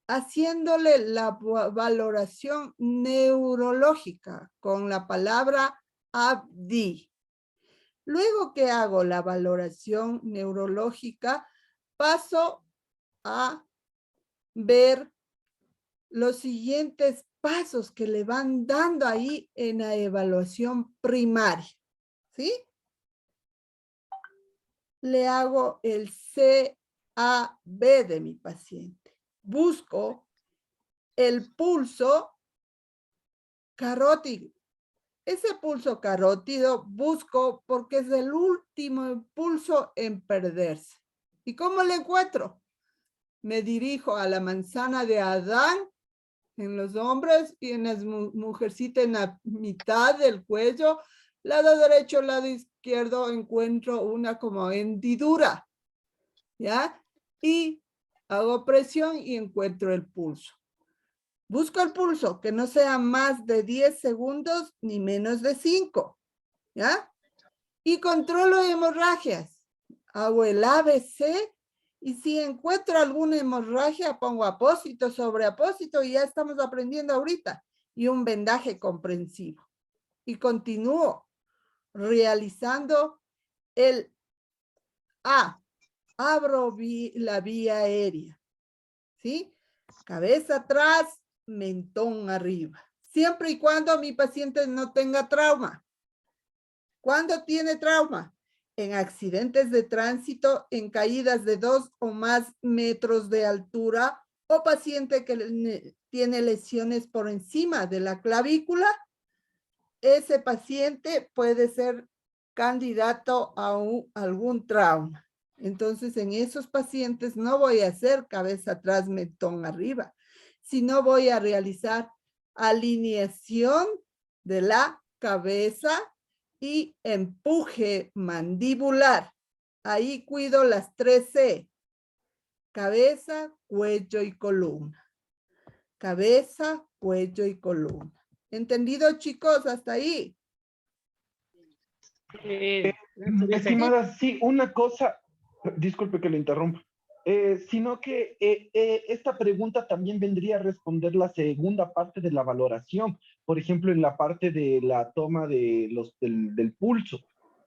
haciéndole la valoración neurológica con la palabra ABDI. Luego que hago la valoración neurológica, paso a ver los siguientes pasos que le van dando ahí en la evaluación primaria, ¿sí? Le hago el CAB de mi paciente. Busco el pulso carótido. Ese pulso carótido busco porque es el último pulso en perderse. ¿Y cómo lo encuentro? Me dirijo a la manzana de Adán en los hombres y en las mujercitas en la mitad del cuello. Lado derecho, lado izquierdo encuentro una como hendidura, ¿ya? Y hago presión y encuentro el pulso. Busco el pulso que no sea más de 10 segundos ni menos de 5, ¿ya? Y controlo hemorragias. hago el ABC y si encuentro alguna hemorragia pongo apósito sobre apósito y ya estamos aprendiendo ahorita. Y un vendaje comprensivo. Y continúo realizando el A. Abro la vía aérea. ¿Sí? Cabeza atrás, mentón arriba. Siempre y cuando mi paciente no tenga trauma. ¿Cuándo tiene trauma? En accidentes de tránsito, en caídas de 2 o más metros de altura o paciente que tiene lesiones por encima de la clavícula, ese paciente puede ser candidato a algún trauma. Entonces, en esos pacientes no voy a hacer cabeza atrás, mentón arriba, sino voy a realizar alineación de la cabeza y empuje mandibular. Ahí cuido las 3C. Cabeza, cuello y columna. Cabeza, cuello y columna. ¿Entendido, chicos? Hasta ahí. Estimada, sí, una cosa, disculpe que le interrumpa, sino que esta pregunta también vendría a responder la segunda parte de la valoración, por ejemplo, en la parte de la toma de del pulso.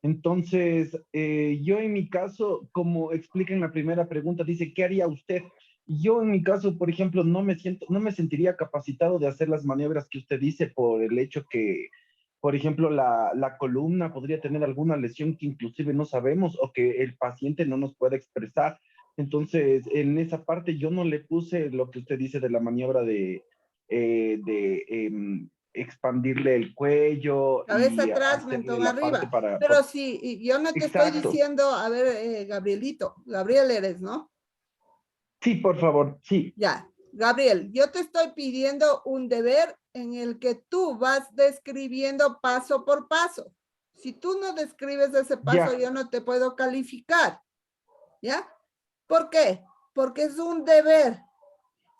Entonces, yo en mi caso, como explica en la primera pregunta, dice, ¿qué haría usted? Yo en mi caso, por ejemplo, no me sentiría capacitado de hacer las maniobras que usted dice por el hecho que, por ejemplo, la columna podría tener alguna lesión que inclusive no sabemos o que el paciente no nos puede expresar. Entonces, en esa parte yo no le puse lo que usted dice de la maniobra de expandirle el cuello. Cabeza Y atrás, hacerle mentón la parte arriba. para... Pero sí, yo no te estoy Exacto. diciendo, a ver, Gabrielito, Gabriel eres, ¿no? Sí, por favor, sí. Ya, Gabriel, yo te estoy pidiendo un deber en el que tú vas describiendo paso por paso. Si tú no describes ese paso, Ya. yo no te puedo calificar. ¿Ya? ¿Por qué? Porque es un deber.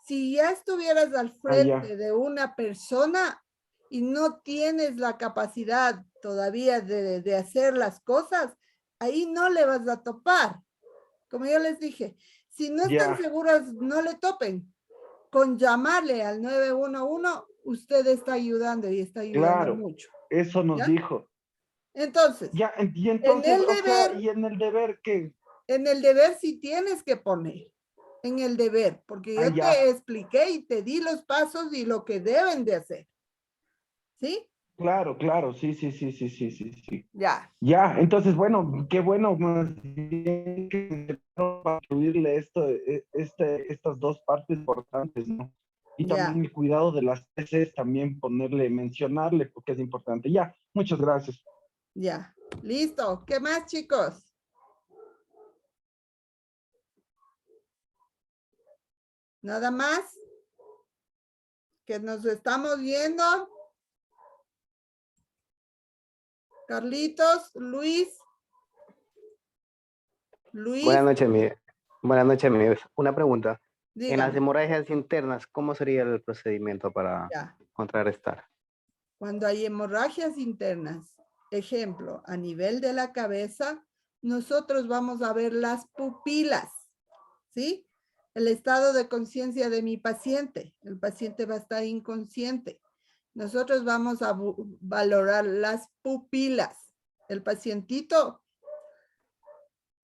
Si ya estuvieras al frente de una persona y no tienes la capacidad todavía de hacer las cosas, ahí no le vas a topar. Como yo les dije, si no están seguras, no le topen. Con llamarle al 911, usted está ayudando y está ayudando mucho. Eso nos dijo. Entonces, y entonces, en el deber, y en el deber, ¿qué? En el deber sí tienes que poner, en el deber, porque yo te expliqué y te di los pasos y lo que deben de hacer. ¿Sí? Claro, sí. Ya. Ya, entonces, bueno, qué bueno más bien que para incluirle estas dos partes importantes, ¿no? Y también el cuidado de las heces, también mencionarle, porque es importante. Ya, muchas gracias. Ya, listo. ¿Qué más, chicos? ¿Nada más? ¿Que nos estamos viendo? Carlitos, Luis. Buenas noches, amigos. Una pregunta. Dígame. En las hemorragias internas, ¿cómo sería el procedimiento para contrarrestar? Cuando hay hemorragias internas, ejemplo, a nivel de la cabeza, nosotros vamos a ver las pupilas, ¿sí? El estado de conciencia de mi paciente. El paciente va a estar inconsciente. Nosotros vamos a valorar las pupilas. El pacientito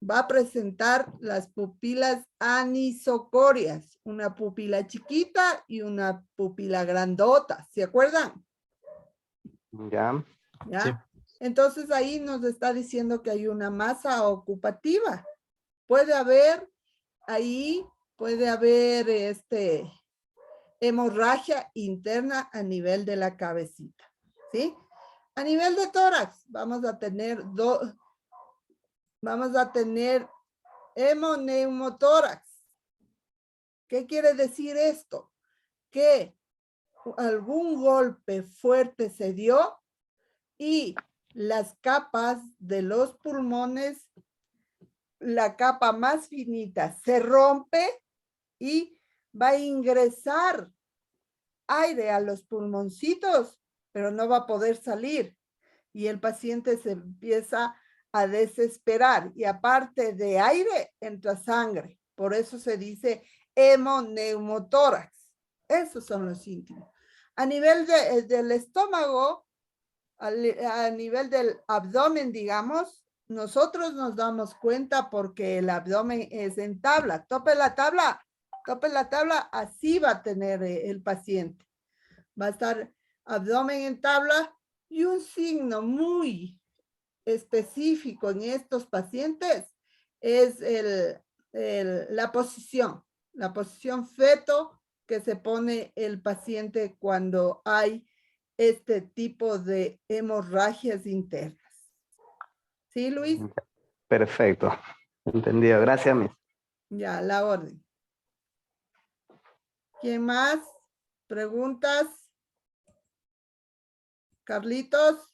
va a presentar las pupilas anisocorias, una pupila chiquita y una pupila grandota, ¿se acuerdan? Ya. ¿Ya? Sí. Entonces ahí nos está diciendo que hay una masa ocupativa. Puede haber hemorragia interna a nivel de la cabecita, ¿sí? A nivel de tórax vamos a tener hemoneumotórax. ¿Qué quiere decir esto? Que algún golpe fuerte se dio y las capas de los pulmones, la capa más finita se rompe y va a ingresar aire a los pulmoncitos, pero no va a poder salir. Y el paciente se empieza a desesperar y aparte de aire entra sangre. Por eso se dice hemoneumotórax. Esos son los síntomas. A nivel del estómago, a nivel del abdomen, digamos, nosotros nos damos cuenta porque el abdomen es en tabla. Tope la tabla, así va a tener el paciente. Va a estar abdomen en tabla y un signo muy específico en estos pacientes es la posición feto que se pone el paciente cuando hay este tipo de hemorragias internas. ¿Sí, Luis? Perfecto. Entendido. Gracias, Miss. Ya, la orden. ¿Quién más? ¿Preguntas? Carlitos.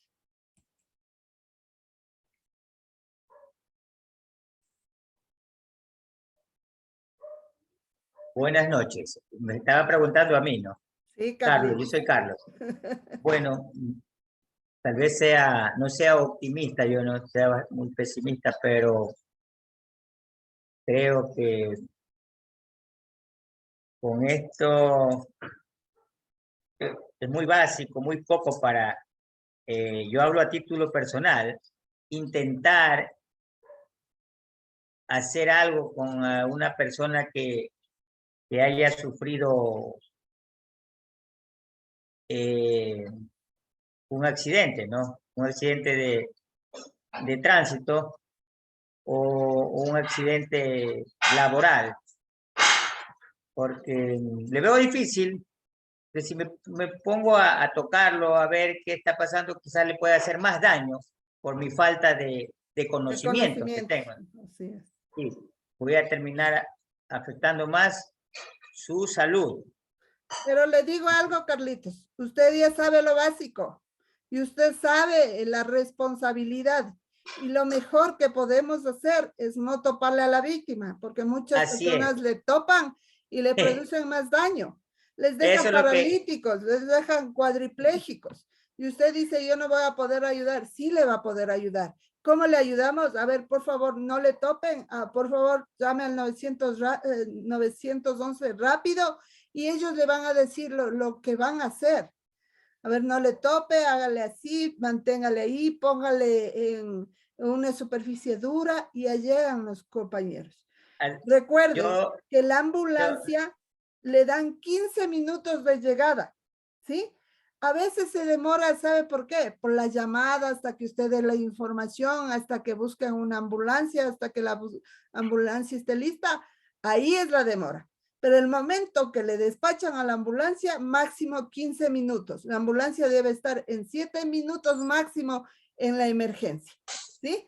Buenas noches. Me estaba preguntando a mí, ¿no? Sí, Carlos, yo soy Carlos. Bueno, tal vez no sea optimista, yo no sea muy pesimista, pero creo que con esto es muy básico, muy poco para, yo hablo a título personal, intentar hacer algo con una persona que haya sufrido un accidente, ¿no? Un accidente de tránsito o un accidente laboral, porque le veo difícil que si me pongo a tocarlo, a ver qué está pasando, quizás le pueda hacer más daño por mi falta de conocimiento que tengo. Así es. Sí, voy a terminar afectando más su salud. Pero le digo algo, Carlitos. Usted ya sabe lo básico y usted sabe la responsabilidad. Y lo mejor que podemos hacer es no toparle a la víctima, porque muchas personas le topan y le producen más daño. Les dejan paralíticos, les dejan cuadriplégicos. Y usted dice, yo no voy a poder ayudar. Sí le va a poder ayudar. ¿Cómo le ayudamos? A ver, por favor, no le topen. Por favor, llame al 911 rápido y ellos le van a decir lo que van a hacer. A ver, no le tope, hágale así, manténgale ahí, póngale en una superficie dura y allá llegan los compañeros. Recuerden que la ambulancia le dan 15 minutos de llegada, ¿sí? A veces se demora, ¿sabe por qué? Por la llamada, hasta que usted dé la información, hasta que busquen una ambulancia, hasta que la ambulancia esté lista. Ahí es la demora. Pero el momento que le despachan a la ambulancia, máximo 15 minutos. La ambulancia debe estar en 7 minutos máximo en la emergencia, ¿sí?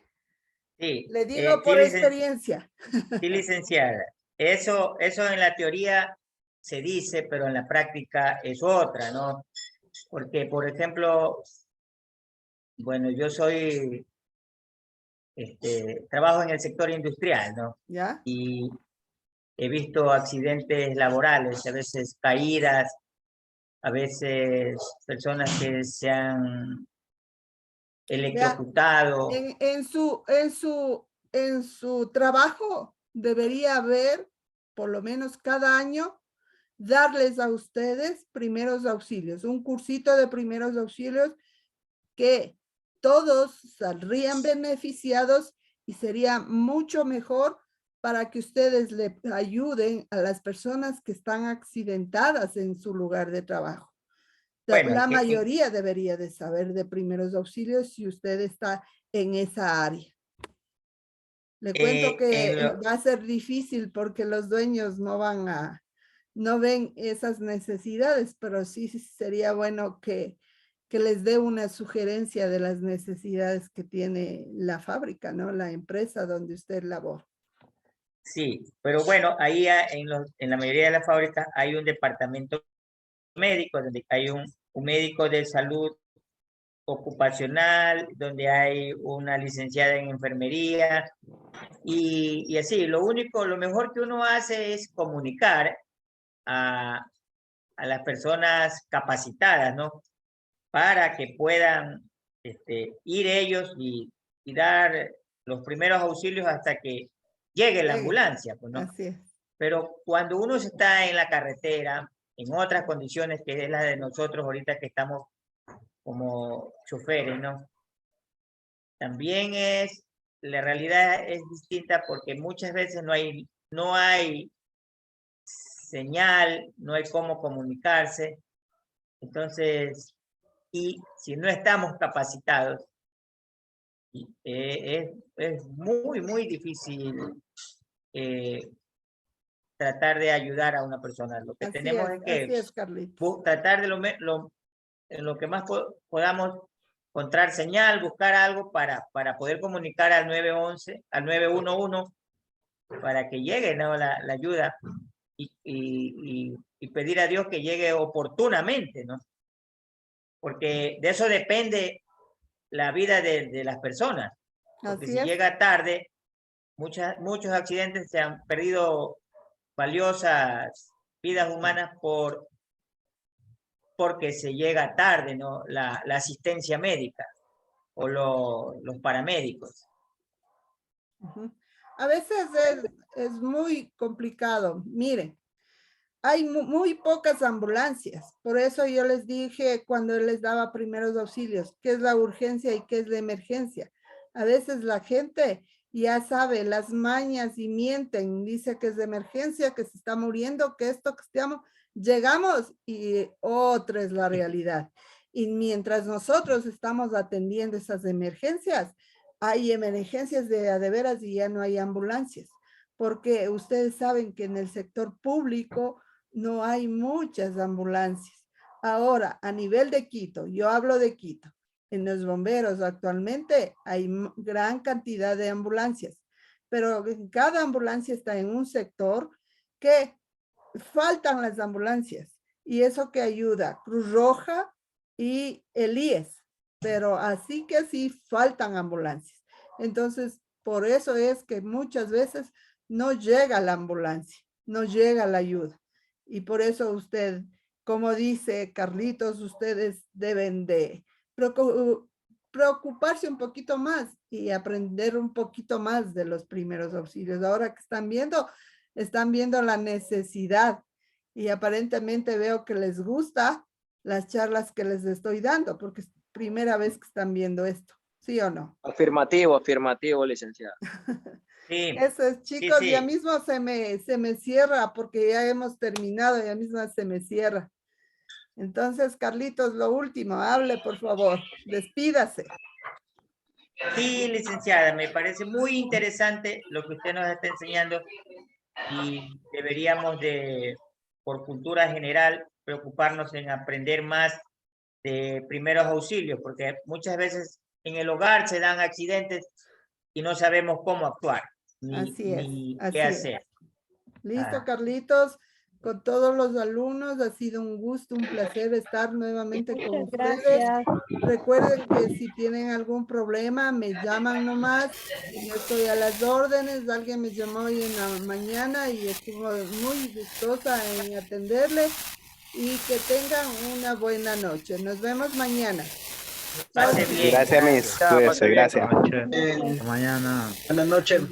Sí. Le digo por experiencia. Sí, licenciada. Eso en la teoría se dice, pero en la práctica es otra, ¿no? Porque, por ejemplo, bueno, yo soy, trabajo en el sector industrial, ¿no? ¿Ya? Y he visto accidentes laborales, a veces caídas, a veces personas que se han electrocutado. En su trabajo debería haber, por lo menos cada año, darles a ustedes primeros auxilios, un cursito de primeros auxilios que todos saldrían beneficiados y sería mucho mejor para que ustedes le ayuden a las personas que están accidentadas en su lugar de trabajo. Bueno, la mayoría debería de saber de primeros auxilios si usted está en esa área. Le cuento que va a ser difícil porque los dueños no ven esas necesidades, pero sí sería bueno que les dé una sugerencia de las necesidades que tiene la fábrica, ¿no? La empresa donde usted labora. Sí, pero bueno, ahí en la mayoría de las fábricas hay un departamento médico, donde hay un médico de salud ocupacional, donde hay una licenciada en enfermería y así. Lo mejor que uno hace es comunicar a las personas capacitadas, ¿no? Para que puedan ir ellos y dar los primeros auxilios hasta que llegue la Sí, ambulancia, pues, ¿no? así es. Pero cuando uno está en la carretera, en otras condiciones que es la de nosotros ahorita que estamos como choferes, ¿no? También la realidad es distinta porque muchas veces no hay señal, no hay cómo comunicarse. Entonces, y si no estamos capacitados, es muy, muy difícil tratar de ayudar a una persona. Lo que tenemos es que así es, Carlitos. tratar de en lo que más podamos encontrar señal, buscar algo para poder comunicar al 911, al 911, para que llegue, ¿no? la ayuda y pedir a Dios que llegue oportunamente, ¿no? Porque de eso depende la vida de las personas. Porque Así si es. llega tarde, muchos accidentes se han perdido valiosas vidas humanas porque se llega tarde, ¿no? La asistencia médica o los paramédicos. A veces es muy complicado. Miren, hay muy pocas ambulancias. Por eso yo les dije cuando les daba primeros auxilios, qué es la urgencia y qué es la emergencia. A veces la gente ya sabe las mañas y mienten. Dice que es de emergencia, que se está muriendo, que esto, que estamos. Llegamos y otra es la realidad. Y mientras nosotros estamos atendiendo esas emergencias, hay emergencias de veras y ya no hay ambulancias. Porque ustedes saben que en el sector público no hay muchas ambulancias. Ahora, a nivel de Quito, yo hablo de Quito, en los bomberos actualmente hay gran cantidad de ambulancias, pero cada ambulancia está en un sector que faltan las ambulancias y eso que ayuda Cruz Roja y el IES, pero así que sí faltan ambulancias. Entonces, por eso es que muchas veces no llega la ambulancia, no llega la ayuda. Y por eso usted, como dice Carlitos, ustedes deben de preocuparse un poquito más y aprender un poquito más de los primeros auxilios. Ahora que están viendo la necesidad y aparentemente veo que les gusta las charlas que les estoy dando, porque es primera vez que están viendo esto, ¿sí o no? Afirmativo, afirmativo, licenciada. Sí, Eso es, chicos, sí. ya mismo se me cierra porque ya hemos terminado, ya mismo se me cierra. Entonces, Carlitos, lo último, hable, por favor, despídase. Sí, licenciada, me parece muy interesante lo que usted nos está enseñando y deberíamos por cultura general, preocuparnos en aprender más de primeros auxilios, porque muchas veces en el hogar se dan accidentes y no sabemos cómo actuar, ni qué hacer. Listo, Carlitos, con todos los alumnos, ha sido un gusto, un placer estar nuevamente con ustedes. Gracias. Recuerden que si tienen algún problema, me llaman nomás. Yo estoy a las órdenes. Alguien me llamó hoy en la mañana y estuvo muy gustosa en atenderle. Y que tengan una buena noche. Nos vemos mañana. Pase bien. Gracias, Miss. Cuídese, gracias. Hasta mañana. Buenas noches.